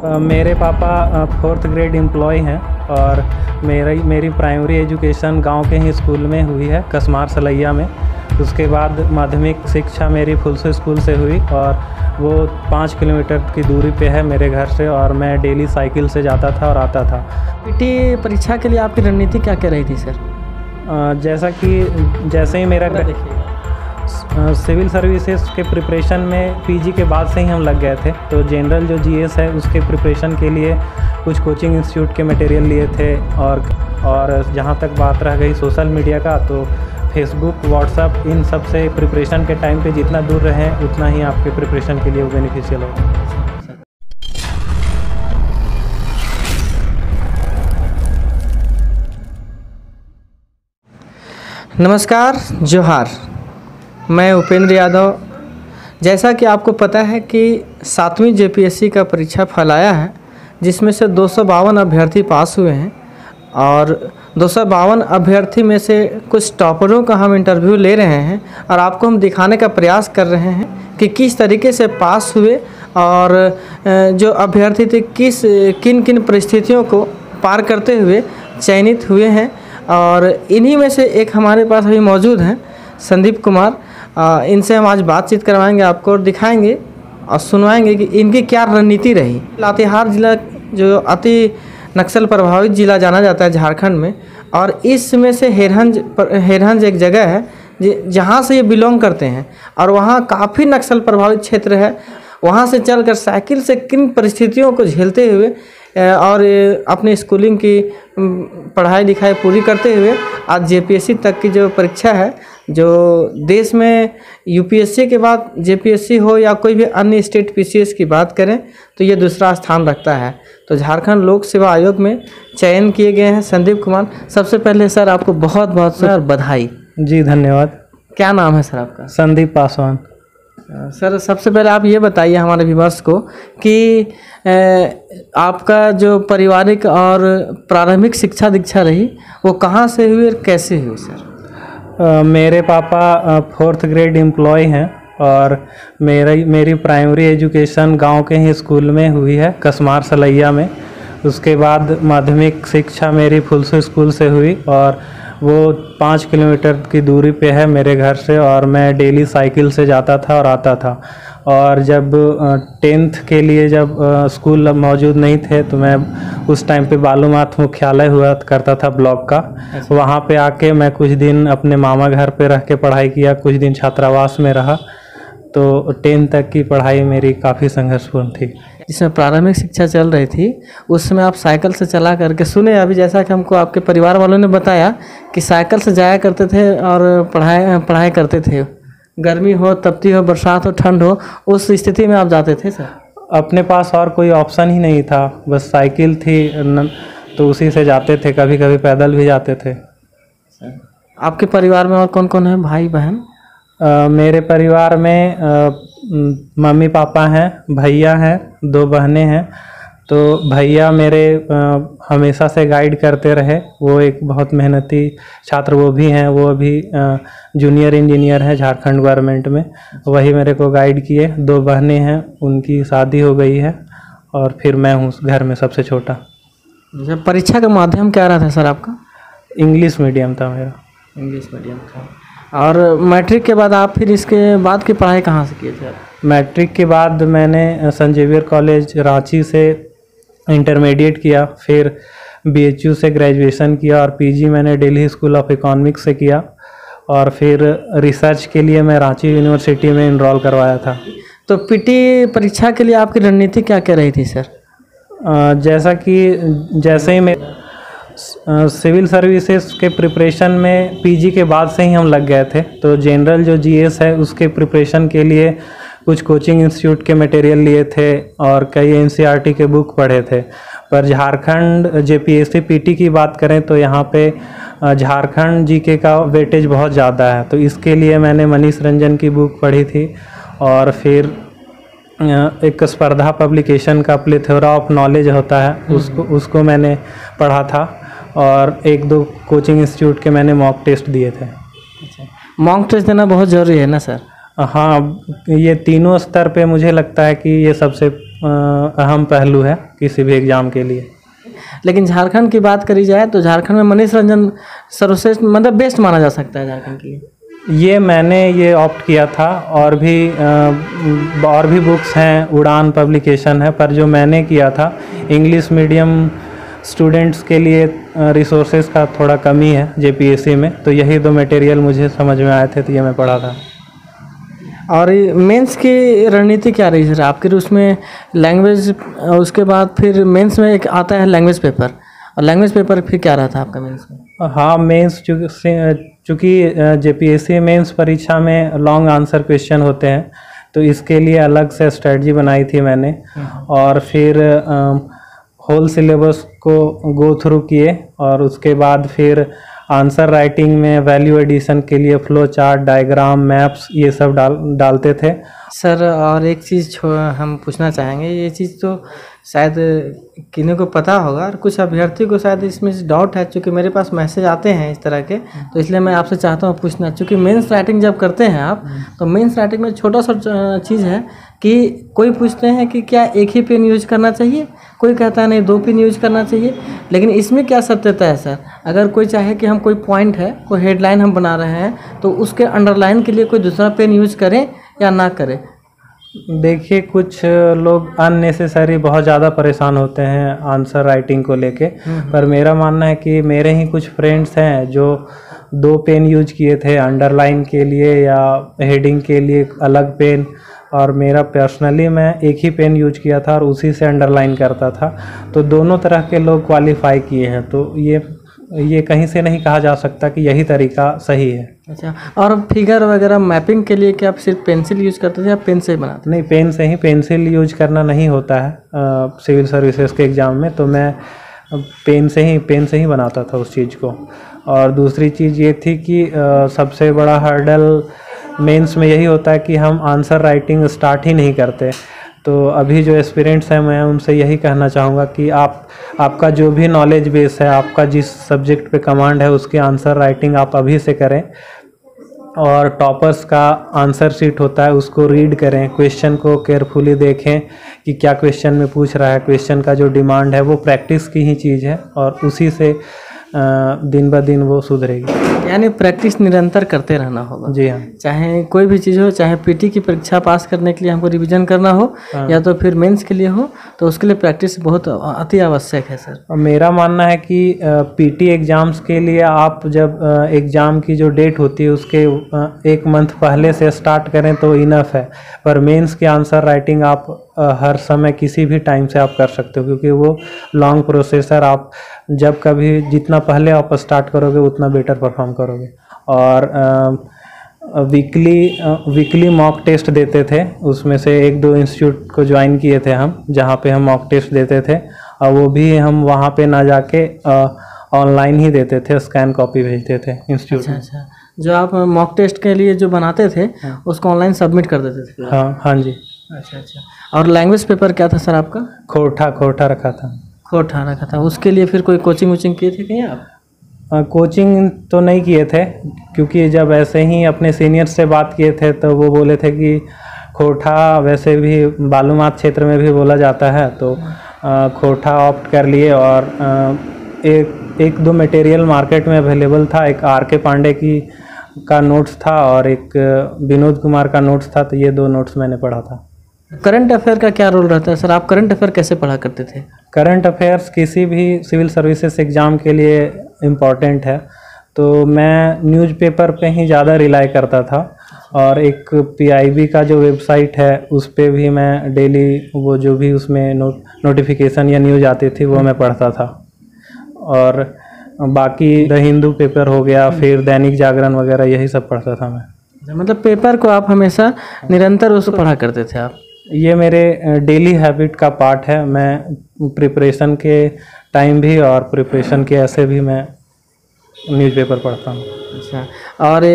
मेरे पापा fourth grade employ हैं और मेरी प्राइमरी एजुकेशन गांव के ही स्कूल में हुई है, कसमार सलैया में। उसके बाद माध्यमिक शिक्षा मेरी फुलसो स्कूल से हुई और वो 5 किलोमीटर की दूरी पे है मेरे घर से, और मैं डेली साइकिल से जाता था और आता था। पीटी परीक्षा के लिए आपकी रणनीति क्या क्या रही थी सर? जैसे ही मेरा सिविल सर्विसेज के प्रिपरेशन में पीजी के बाद से ही हम लग गए थे, तो जनरल जो जीएस है उसके प्रिपरेशन के लिए कुछ कोचिंग इंस्टीट्यूट के मटेरियल लिए थे। और जहाँ तक बात रह गई सोशल मीडिया का, तो फेसबुक, व्हाट्सएप, इन सब से प्रिपरेशन के टाइम पे जितना दूर रहें उतना ही आपके प्रिपरेशन के लिए वो बेनिफिशियल होगा। नमस्कार, जोहार। मैं उपेंद्र यादव। जैसा कि आपको पता है कि 7वीं जेपीएससी का परीक्षा फल आया है, जिसमें से 252 अभ्यर्थी पास हुए हैं और 252 अभ्यर्थी में से कुछ टॉपरों का हम इंटरव्यू ले रहे हैं और आपको हम दिखाने का प्रयास कर रहे हैं कि किस तरीके से पास हुए और जो अभ्यर्थी थे किन किन परिस्थितियों को पार करते हुए चयनित हुए हैं। और इन्हीं में से एक हमारे पास अभी मौजूद हैं संदीप कुमार। इनसे हम आज बातचीत करवाएंगे आपको और दिखाएंगे और सुनवाएंगे कि इनकी क्या रणनीति रही। लातेहार जिला जो अति नक्सल प्रभावित जिला जाना जाता है झारखंड में, और इसमें से हेरहंज एक जगह है जहाँ से ये बिलोंग करते हैं और वहाँ काफ़ी नक्सल प्रभावित क्षेत्र है। वहाँ से चलकर साइकिल से किन परिस्थितियों को झेलते हुए और अपनी स्कूलिंग की पढ़ाई लिखाई पूरी करते हुए आज जेपीएससी तक की जो परीक्षा है, जो देश में यूपीएससी के बाद जेपीएससी हो या कोई भी अन्य स्टेट पीसीएस की बात करें तो ये दूसरा स्थान रखता है। तो झारखंड लोक सेवा आयोग में चयन किए गए हैं संदीप कुमार। सबसे पहले सर आपको बहुत बहुत सर बधाई। जी धन्यवाद। क्या नाम है सर आपका? संदीप पासवान। सर सबसे पहले आप ये बताइए हमारे व्यूअर्स को कि आपका जो पारिवारिक और प्रारंभिक शिक्षा दीक्षा रही वो कहाँ से हुई और कैसे हुई सर? मेरे पापा फोर्थ ग्रेड एम्प्लॉय हैं और मेरी प्राइमरी एजुकेशन गांव के ही स्कूल में हुई है, कसमार सलैया में। उसके बाद माध्यमिक शिक्षा मेरी फुलसो स्कूल से हुई और वो 5 किलोमीटर की दूरी पे है मेरे घर से, और मैं डेली साइकिल से जाता था और आता था। और जब 10th के लिए जब स्कूल मौजूद नहीं थे तो मैं उस टाइम पे बालूमाथ मुख्यालय हुआ करता था ब्लॉक का, वहाँ पे आके मैं कुछ दिन अपने मामा घर पे रह के पढ़ाई किया, कुछ दिन छात्रावास में रहा। तो 10th तक की पढ़ाई मेरी काफ़ी संघर्षपूर्ण थी। जिसमें प्रारंभिक शिक्षा चल रही थी उसमें आप साइकिल से चला करके सुने, अभी जैसा कि हमको आपके परिवार वालों ने बताया कि साइकिल से जाया करते थे और पढ़ाई करते थे। गर्मी हो, तपती हो, बरसात हो, ठंड हो, उस स्थिति में आप जाते थे सर? अपने पास और कोई ऑप्शन ही नहीं था, बस साइकिल थी तो उसी से जाते थे, कभी कभी पैदल भी जाते थे। आपके परिवार में और कौन कौन है, भाई बहन? मेरे परिवार में मम्मी पापा हैं, भैया हैं, 2 बहनें हैं। तो भैया मेरे हमेशा से गाइड करते रहे, वो एक बहुत मेहनती छात्र वो भी हैं। वो अभी जूनियर इंजीनियर हैं झारखंड गवर्नमेंट में, वही मेरे को गाइड किए। 2 बहनें हैं, उनकी शादी हो गई है और फिर मैं हूँ घर में सबसे छोटा। परीक्षा का माध्यम क्या रहा था सर आपका? इंग्लिश मीडियम था मेरा। इंग्लिश मीडियम था। और मैट्रिक के बाद आप फिर इसके बाद की पढ़ाई कहाँ से किए थे? मैट्रिक के बाद मैंने सेंट जेवियर कॉलेज रांची से इंटरमीडिएट किया, फिर बीएचयू से ग्रेजुएशन किया और पीजी मैंने दिल्ली स्कूल ऑफ इकोनॉमिक्स से किया, और फिर रिसर्च के लिए मैं रांची यूनिवर्सिटी में इनरोल करवाया था। तो पीटी परीक्षा के लिए आपकी रणनीति क्या क्या रही थी सर? जैसे ही मैं सिविल सर्विसेज के प्रिपरेशन में पीजी के बाद से ही हम लग गए थे, तो जनरल जो जीएस है उसके प्रिपरेशन के लिए कुछ कोचिंग इंस्टीट्यूट के मटेरियल लिए थे और कई एनसीईआरटी के बुक पढ़े थे। पर झारखंड जेपीएससी पीटी की बात करें तो यहाँ पे झारखंड जीके का वेटेज बहुत ज़्यादा है, तो इसके लिए मैंने मनीष रंजन की बुक पढ़ी थी। और फिर एक स्पर्धा पब्लिकेशन का प्लेथोरा ऑफ नॉलेज होता है, उसको मैंने पढ़ा था, और 1-2 कोचिंग इंस्टीट्यूट के मैंने मॉक टेस्ट दिए थे। मॉक टेस्ट देना बहुत ज़रूरी है ना सर? हाँ, ये तीनों स्तर पे मुझे लगता है कि ये सबसे अहम पहलू है किसी भी एग्ज़ाम के लिए। लेकिन झारखंड की बात करी जाए तो झारखंड में मनीष रंजन सर्वश्रेष्ठ मतलब बेस्ट माना जा सकता है झारखंड के लिए। ये ऑप्ट किया था, और भी बुक्स हैं, उड़ान पब्लिकेशन है, पर जो मैंने किया था इंग्लिश मीडियम स्टूडेंट्स के लिए रिसोर्सेज का थोड़ा कमी है जेपीएससी में, तो यही दो मटेरियल मुझे समझ में आए थे तो ये मैं पढ़ा था। और मेंस की रणनीति क्या रही सर आपके? उसमें लैंग्वेज, उसके बाद फिर मेंस में एक आता है लैंग्वेज पेपर, और लैंग्वेज पेपर फिर क्या रहा था आपका मेंस में? हाँ, मेंस चूँकि जेपीएससी मेंस परीक्षा में लॉन्ग आंसर क्वेश्चन होते हैं, तो इसके लिए अलग से स्ट्रेटजी बनाई थी मैंने, और फिर होल सिलेबस को गो थ्रू किए, और उसके बाद फिर आंसर राइटिंग में वैल्यू एडिशन के लिए फ्लो चार्ट, डायग्राम, मैप्स ये सब डालते थे सर। और एक चीज़ हम पूछना चाहेंगे, ये चीज़ तो शायद किन्हीं को पता होगा और कुछ अभ्यर्थी को शायद इसमें डाउट है, क्योंकि मेरे पास मैसेज आते हैं इस तरह के, तो इसलिए मैं आपसे चाहता हूँ पूछना। क्योंकि मेंस राइटिंग जब करते हैं आप, तो मेंस राइटिंग में छोटा सा चीज़ है कि कोई पूछते हैं कि क्या एक ही पेन यूज करना चाहिए, कोई कहता है नहीं 2 पेन यूज करना चाहिए। लेकिन इसमें क्या सत्यता है सर? अगर कोई चाहे कि हम कोई पॉइंट है, कोई हेडलाइन हम बना रहे हैं, तो उसके अंडरलाइन के लिए कोई दूसरा पेन यूज करें या ना करें? देखिए, कुछ लोग अननेसेसरी बहुत ज़्यादा परेशान होते हैं आंसर राइटिंग को लेके, पर मेरा मानना है कि मेरे ही कुछ फ्रेंड्स हैं जो 2 पेन यूज किए थे, अंडरलाइन के लिए या हेडिंग के लिए अलग पेन, और मेरा पर्सनली मैं एक ही पेन यूज किया था और उसी से अंडरलाइन करता था। तो दोनों तरह के लोग क्वालिफाई किए हैं, तो ये कहीं से नहीं कहा जा सकता कि यही तरीका सही है। अच्छा, और फिगर वगैरह मैपिंग के लिए क्या आप सिर्फ पेंसिल यूज करते थे या पेन से ही बनाते? नहीं, पेन से ही, पेंसिल यूज करना नहीं होता है सिविल सर्विसेज के एग्ज़ाम में, तो मैं पेन से ही बनाता था उस चीज़ को। और दूसरी चीज़ ये थी कि सबसे बड़ा हर्डल मेंस में यही होता है कि हम आंसर राइटिंग स्टार्ट ही नहीं करते। तो अभी जो एस्पिरेंट्स हैं, मैं उनसे यही कहना चाहूँगा कि आपका जो भी नॉलेज बेस है, आपका जिस सब्जेक्ट पे कमांड है, उसकी आंसर राइटिंग आप अभी से करें, और टॉपर्स का आंसर शीट होता है उसको रीड करें, क्वेश्चन को केयरफुली देखें कि क्या क्वेश्चन में पूछ रहा है, क्वेश्चन का जो डिमांड है वो प्रैक्टिस की ही चीज़ है, और उसी से दिन ब दिन वो सुधरेगी। यानी प्रैक्टिस निरंतर करते रहना होगा। जी हाँ। चाहे कोई भी चीज़ हो, चाहे पीटी की परीक्षा पास करने के लिए हमको रिवीजन करना हो, या तो फिर मेंस के लिए हो, तो उसके लिए प्रैक्टिस बहुत अति आवश्यक है सर। मेरा मानना है कि पीटी एग्ज़ाम्स के लिए आप जब एग्ज़ाम की जो डेट होती है उसके 1 मंथ पहले से स्टार्ट करें तो इनफ है, पर मेंस की आंसर राइटिंग आप हर समय किसी भी टाइम से आप कर सकते हो, क्योंकि वो लॉन्ग प्रोसेसर, आप जब कभी जितना पहले आप स्टार्ट करोगे उतना बेटर परफॉर्म करोगे। और वीकली मॉक टेस्ट देते थे, उसमें से 1-2 इंस्टीट्यूट को ज्वाइन किए थे हम, जहाँ पे हम मॉक टेस्ट देते थे, और वो भी हम वहाँ पे ना जाके ऑनलाइन ही देते थे, स्कैन कॉपी भेजते थे इंस्टीट्यूट में। अच्छा, जो आप मॉक टेस्ट के लिए जो बनाते थे उसको ऑनलाइन सबमिट कर देते थे? हाँ जी। अच्छा। और लैंग्वेज पेपर क्या था सर आपका? खोटा रखा था। खोटा रखा था। उसके लिए फिर कोई कोचिंग किए थे कहीं आप? कोचिंग तो नहीं किए थे, क्योंकि जब ऐसे ही अपने सीनियर से बात किए थे तो वो बोले थे कि खोटा वैसे भी बालूमाथ क्षेत्र में भी बोला जाता है, तो खोटा ऑप्ट कर लिए। और एक दो मटेरियल मार्केट में अवेलेबल था, एक आर.के. पांडे का नोट्स था और एक विनोद कुमार का नोट्स था, तो ये 2 नोट्स मैंने पढ़ा था। करंट अफेयर का क्या रोल रहता है सर? आप करंट अफेयर कैसे पढ़ा करते थे? करंट अफेयर्स किसी भी सिविल सर्विसेज एग्ज़ाम के लिए इम्पॉर्टेंट है, तो मैं न्यूज़पेपर पे ही ज़्यादा रिलाई करता था, और एक पीआईबी का जो वेबसाइट है उस पे भी मैं डेली वो जो भी उसमें नोटिफिकेशन या न्यूज़ आती थी वो मैं पढ़ता था। और बाकी द हिंदू पेपर हो गया, फिर दैनिक जागरण वगैरह, यही सब पढ़ता था मैं। मतलब पेपर को आप हमेशा निरंतर उसको पढ़ा करते थे आप? ये मेरे डेली हैबिट का पार्ट है। मैं प्रिपरेशन के टाइम भी और प्रिपरेशन के ऐसे भी मैं न्यूज़पेपर पढ़ता हूँ। अच्छा, और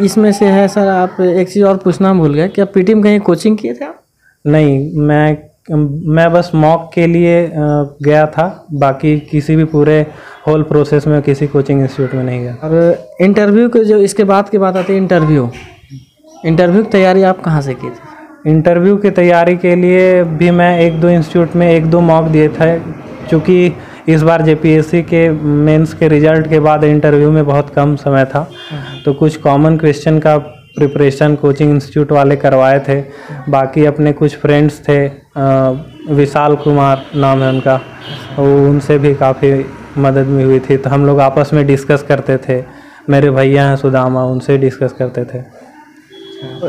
इसमें से है सर, आप एक चीज़ और पूछना भूल गए, क्या पीटी में कहीं कोचिंग किए थे आप? नहीं, मैं बस मॉक के लिए गया था, बाकी किसी भी पूरे होल प्रोसेस में किसी कोचिंग इंस्टीट्यूट में नहीं गया। और इंटरव्यू के जो इसके बाद की बात आती है, इंटरव्यू की तैयारी आप कहाँ से की थी? इंटरव्यू की तैयारी के लिए भी मैं एक दो इंस्टीट्यूट में एक दो मॉक दिए थे, क्योंकि इस बार जेपीएससी के मेंस के रिजल्ट के बाद इंटरव्यू में बहुत कम समय था, तो कुछ कॉमन क्वेश्चन का प्रिपरेशन कोचिंग इंस्टीट्यूट वाले करवाए थे। बाकी अपने कुछ फ्रेंड्स थे, विशाल कुमार नाम है उनका, उनसे भी काफ़ी मदद में हुई थी। तो हम लोग आपस में डिस्कस करते थे, मेरे भैया हैं सुदामा, उनसे डिस्कस करते थे।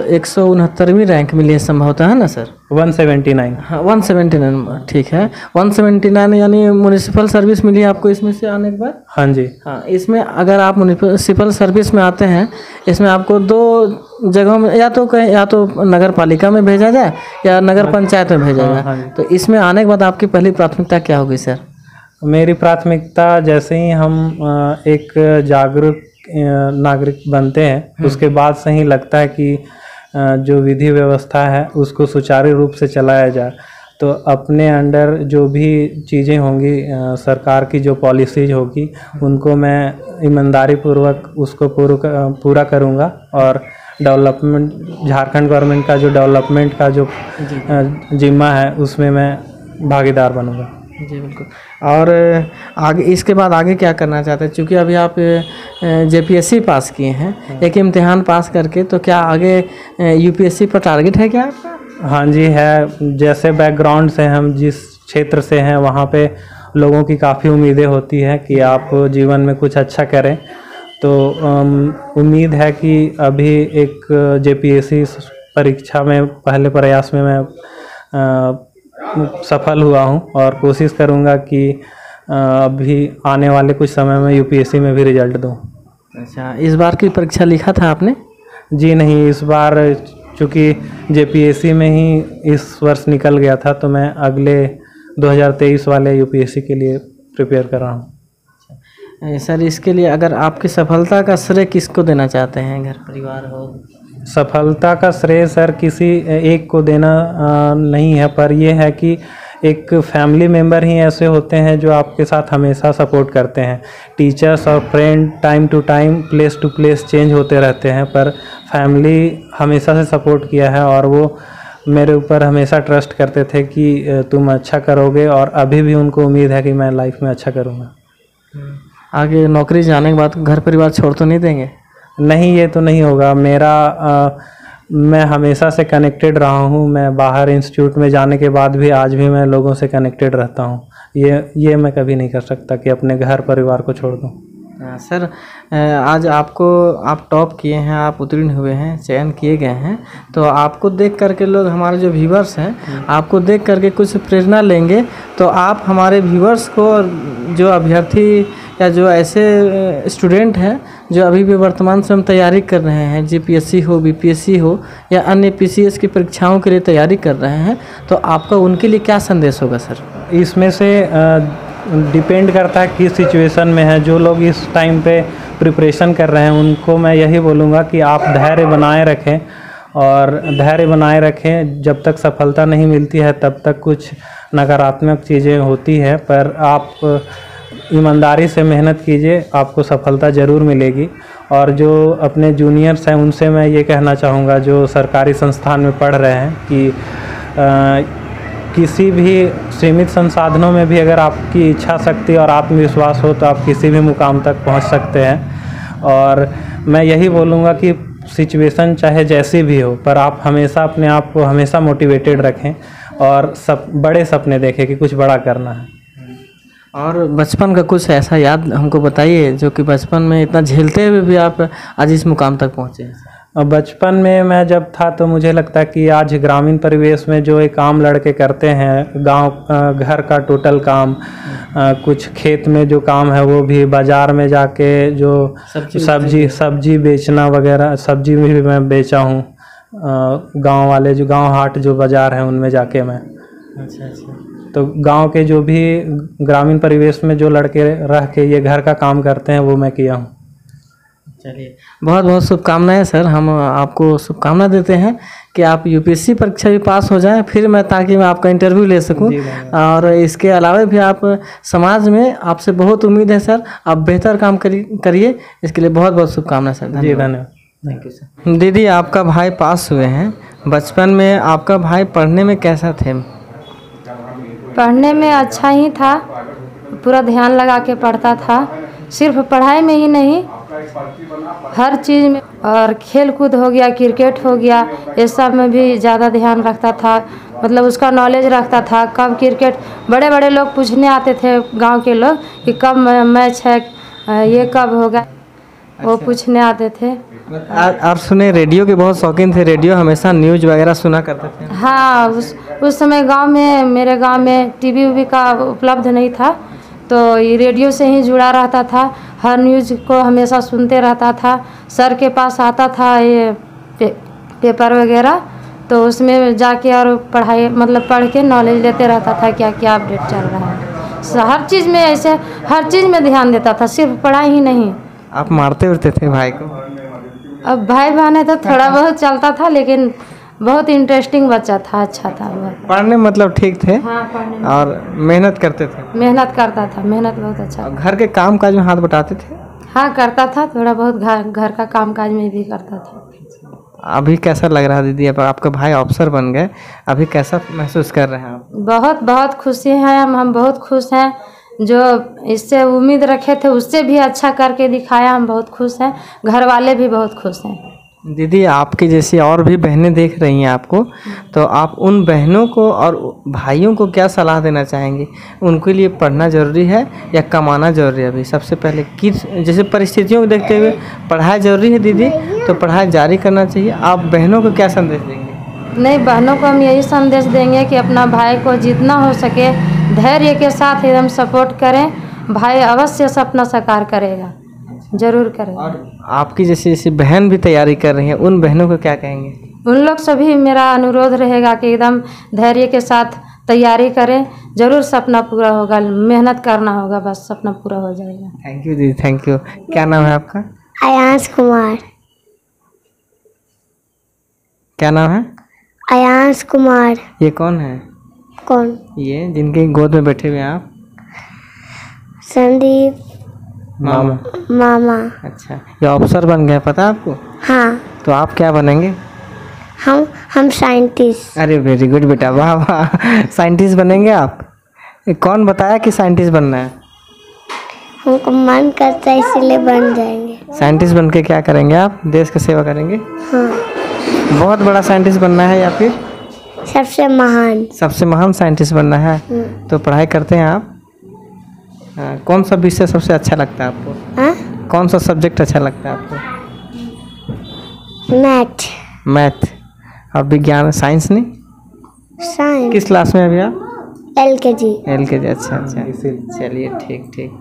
169वीं रैंक मिली है संभवतः, है ना सर? 179। हाँ 179, ठीक है। 179 यानी म्यूनिसिपल सर्विस मिली है आपको इसमें से आने के बाद? हाँ जी। हाँ, इसमें अगर आप म्यूनिसिपल सर्विस में आते हैं, इसमें आपको 2 जगहों में या तो नगर पालिका में भेजा जाए या नगर पंचायत में भेजा जाए। हाँ। तो इसमें आने के बाद आपकी पहली प्राथमिकता क्या होगी सर? मेरी प्राथमिकता, जैसे ही हम एक जागरूक नागरिक बनते हैं, उसके बाद से ही लगता है कि जो विधि व्यवस्था है उसको सुचारू रूप से चलाया जाए। तो अपने अंडर जो भी चीज़ें होंगी, सरकार की जो पॉलिसीज होगी, उनको मैं ईमानदारी पूर्वक उसको पूरा करूँगा और डेवलपमेंट, झारखंड गवर्नमेंट का जो डेवलपमेंट का जो जिम्मा है उसमें मैं भागीदार बनूँगा। जी बिल्कुल। और आगे इसके बाद आगे क्या करना चाहते हैं? क्योंकि अभी आप जेपीएससी पास किए हैं, एक इम्तिहान पास करके, तो क्या आगे यूपीएससी पर टारगेट है क्या आपका? हाँ जी है। जैसे बैकग्राउंड से हम जिस क्षेत्र से हैं वहाँ पे लोगों की काफ़ी उम्मीदें होती है कि आप जीवन में कुछ अच्छा करें। तो उम्मीद है कि अभी एक जेपीएससी परीक्षा में पहले प्रयास में मैं सफल हुआ हूं और कोशिश करूंगा कि अभी आने वाले कुछ समय में यूपीएससी में भी रिजल्ट दूं। अच्छा, इस बार की परीक्षा लिखा था आपने? जी नहीं, इस बार चूँकि जेपीएससी में ही इस वर्ष निकल गया था, तो मैं अगले 2023 वाले यूपीएससी के लिए प्रिपेयर कर रहा हूँ। सर, इसके लिए अगर आपकी सफलता का श्रेय किसको देना चाहते हैं? घर परिवार हो? सफलता का श्रेय सर किसी एक को देना नहीं है, पर यह है कि एक फैमिली मेम्बर ही ऐसे होते हैं जो आपके साथ हमेशा सपोर्ट करते हैं। टीचर्स और friend time to time, place to place change होते रहते हैं, पर फैमिली हमेशा से सपोर्ट किया है और वो मेरे ऊपर हमेशा ट्रस्ट करते थे कि तुम अच्छा करोगे, और अभी भी उनको उम्मीद है कि मैं लाइफ में अच्छा करूँगा। आगे नौकरी जाने के बाद घर परिवार छोड़ तो नहीं देंगे? नहीं, ये तो नहीं होगा। मैं हमेशा से कनेक्टेड रहा हूँ। मैं बाहर इंस्टीट्यूट में जाने के बाद भी आज भी मैं लोगों से कनेक्टेड रहता हूँ। ये मैं कभी नहीं कर सकता कि अपने घर परिवार को छोड़ दूँ। सर, आज आप टॉप किए हैं, आप उत्तीर्ण हुए हैं, चयन किए गए हैं, तो आपको देख करके लोग, हमारे जो व्यूवर्स हैं, आपको देख करके कुछ प्रेरणा लेंगे। तो आप हमारे व्यूवर्स को, जो अभ्यर्थी या जो ऐसे स्टूडेंट हैं जो अभी भी वर्तमान समय में तैयारी कर रहे हैं, जीपीएससी हो, बीपीएससी हो या अन्य पीसीएस की परीक्षाओं के लिए तैयारी कर रहे हैं, तो आपका उनके लिए क्या संदेश होगा सर? इसमें से डिपेंड करता है किस सिचुएशन में है। जो लोग इस टाइम पे प्रिपरेशन कर रहे हैं उनको मैं यही बोलूँगा कि आप धैर्य बनाए रखें, और धैर्य बनाए रखें। जब तक सफलता नहीं मिलती है तब तक कुछ नकारात्मक चीज़ें होती है, पर आप ईमानदारी से मेहनत कीजिए, आपको सफलता ज़रूर मिलेगी। और जो अपने जूनियर्स हैं उनसे मैं ये कहना चाहूँगा, जो सरकारी संस्थान में पढ़ रहे हैं, कि किसी भी सीमित संसाधनों में भी अगर आपकी इच्छा शक्ति और आत्मविश्वास हो तो आप किसी भी मुकाम तक पहुंच सकते हैं। और मैं यही बोलूँगा कि सिचुएशन चाहे जैसी भी हो, पर आप हमेशा अपने आप को हमेशा मोटिवेटेड रखें और बड़े सपने देखें कि कुछ बड़ा करना है। और बचपन का कुछ ऐसा याद हमको बताइए, जो कि बचपन में इतना झेलते हुए भी आप आज इस मुकाम तक पहुँचे हैं। बचपन में मैं जब था तो मुझे लगता है कि आज ग्रामीण परिवेश में जो एक आम लड़के करते हैं, गांव घर का टोटल काम, कुछ खेत में जो काम है वो भी, बाज़ार में जाके जो सब्जी बेचना वगैरह, सब्जी भी मैं बेचा हूँ। गांव वाले जो गांव हाट जो बाज़ार हैं उनमें जाके मैं। अच्छा। तो गांव के जो भी ग्रामीण परिवेश में जो लड़के रह के ये घर का काम करते हैं वो मैं किया हूँ। चलिए, बहुत बहुत शुभकामनाएं सर। हम आपको शुभकामना देते हैं कि आप यूपीएससी परीक्षा भी पास हो जाएं, फिर ताकि मैं आपका इंटरव्यू ले सकूं। और इसके अलावा भी आप समाज में, आपसे बहुत उम्मीद है सर, आप बेहतर काम करिए। इसके लिए बहुत बहुत शुभकामनाएं सर। जी धन्यवाद। Thank you sir. दीदी, आपका भाई पास हुए हैं, बचपन में आपका भाई पढ़ने में कैसा थे? पढ़ने में अच्छा ही था, पूरा ध्यान लगा के पढ़ता था। सिर्फ पढ़ाई में ही नहीं, हर चीज़ में, और खेल कूद हो गया, क्रिकेट हो गया, ये सब में भी ज़्यादा ध्यान रखता था। मतलब उसका नॉलेज रखता था। कब क्रिकेट, बड़े बड़े लोग पूछने आते थे गांव के लोग कि कब मैच है, ये कब होगा, वो पूछने आते थे। और सुने रेडियो के बहुत शौकीन थे, रेडियो हमेशा न्यूज़ वगैरह सुना करते थे? हाँ, उस समय गांव में, मेरे गांव में टीवी उवी का उपलब्ध नहीं था, तो ये रेडियो से ही जुड़ा रहता था। हर न्यूज़ को हमेशा सुनते रहता था। सर के पास आता था ये पेपर वगैरह, तो उसमें जाके और पढ़ाई, मतलब पढ़ के नॉलेज लेते रहता था क्या क्या अपडेट चल रहा है। हर चीज़ में ऐसे, हर चीज़ में ध्यान देता था, सिर्फ पढ़ाई ही नहीं। आप मारते उड़ते थे भाई को? अब भाई बहन है तो थोड़ा बहुत चलता था, लेकिन बहुत इंटरेस्टिंग बच्चा था, अच्छा था बहुत। पढ़ने मतलब ठीक थे? हाँ, पढ़ने में और मेहनत करते थे? मेहनत करता था, मेहनत बहुत अच्छा था। घर के काम काज में हाथ बटाते थे? हाँ, करता था, थोड़ा बहुत घर का काम काज में भी करता था। अभी कैसा लग रहा है दीदी, अब आपका भाई अफसर बन गए, अभी कैसा महसूस कर रहे हैं आप? बहुत बहुत खुशी हैं हम बहुत खुश हैं। जो इससे उम्मीद रखे थे उससे भी अच्छा करके दिखाया, हम बहुत खुश हैं। घर वाले भी बहुत खुश हैं। दीदी, आपकी जैसी और भी बहनें देख रही हैं आपको, तो आप उन बहनों को और भाइयों को क्या सलाह देना चाहेंगी? उनके लिए पढ़ना ज़रूरी है या कमाना ज़रूरी है? अभी सबसे पहले किस, जैसे परिस्थितियों को देखते हुए पढ़ाई ज़रूरी है दीदी, तो पढ़ाई जारी करना चाहिए। आप बहनों को क्या संदेश देंगे? नहीं, बहनों को हम यही संदेश देंगे कि अपना भाई को जितना हो सके धैर्य के साथ एकदम सपोर्ट करें। भाई अवश्य सपना साकार करेगा, जरूर करेगा। और आपकी जैसी जैसी बहन भी तैयारी कर रही हैं, उन बहनों को क्या कहेंगे? उन लोग सभी मेरा अनुरोध रहेगा कि एकदम धैर्य के साथ तैयारी करें, जरूर सपना पूरा होगा। मेहनत करना होगा, बस सपना पूरा हो जाएगा। थैंक यू दीदी, थैंक यू। क्या नाम है आपका? अयांश कुमार। क्या नाम है? अयांश कुमार। ये कौन है? कौन? ये जिनके गोद में बैठे हुए हैं आप? संदीप मामा। मामा। अच्छा, ये ऑफिसर बन गए, पता है आपको? हाँ, तो आप क्या बनेंगे? हम साइंटिस्ट। अरे वेरी गुड बेटा, वाह वाह, साइंटिस्ट बनेंगे आप? कौन बताया कि साइंटिस्ट बनना है? हमको मन करता है इसलिए बन जाएंगे। साइंटिस्ट बन के क्या करेंगे आप? देश की सेवा करेंगे? हाँ, बहुत बड़ा साइंटिस्ट बनना है या फिर सबसे महान? सबसे महान साइंटिस्ट बनना है। तो पढ़ाई करते हैं आप? कौन सा विषय सबसे अच्छा लगता है आपको? हाँ? कौन सा सब्जेक्ट अच्छा लगता है आपको? मैथ। मैथ और विज्ञान, साइंस नहीं? साइंस। किस क्लास में अभी आप? LKG। LKG। अच्छा अच्छा, चलिए ठीक ठीक।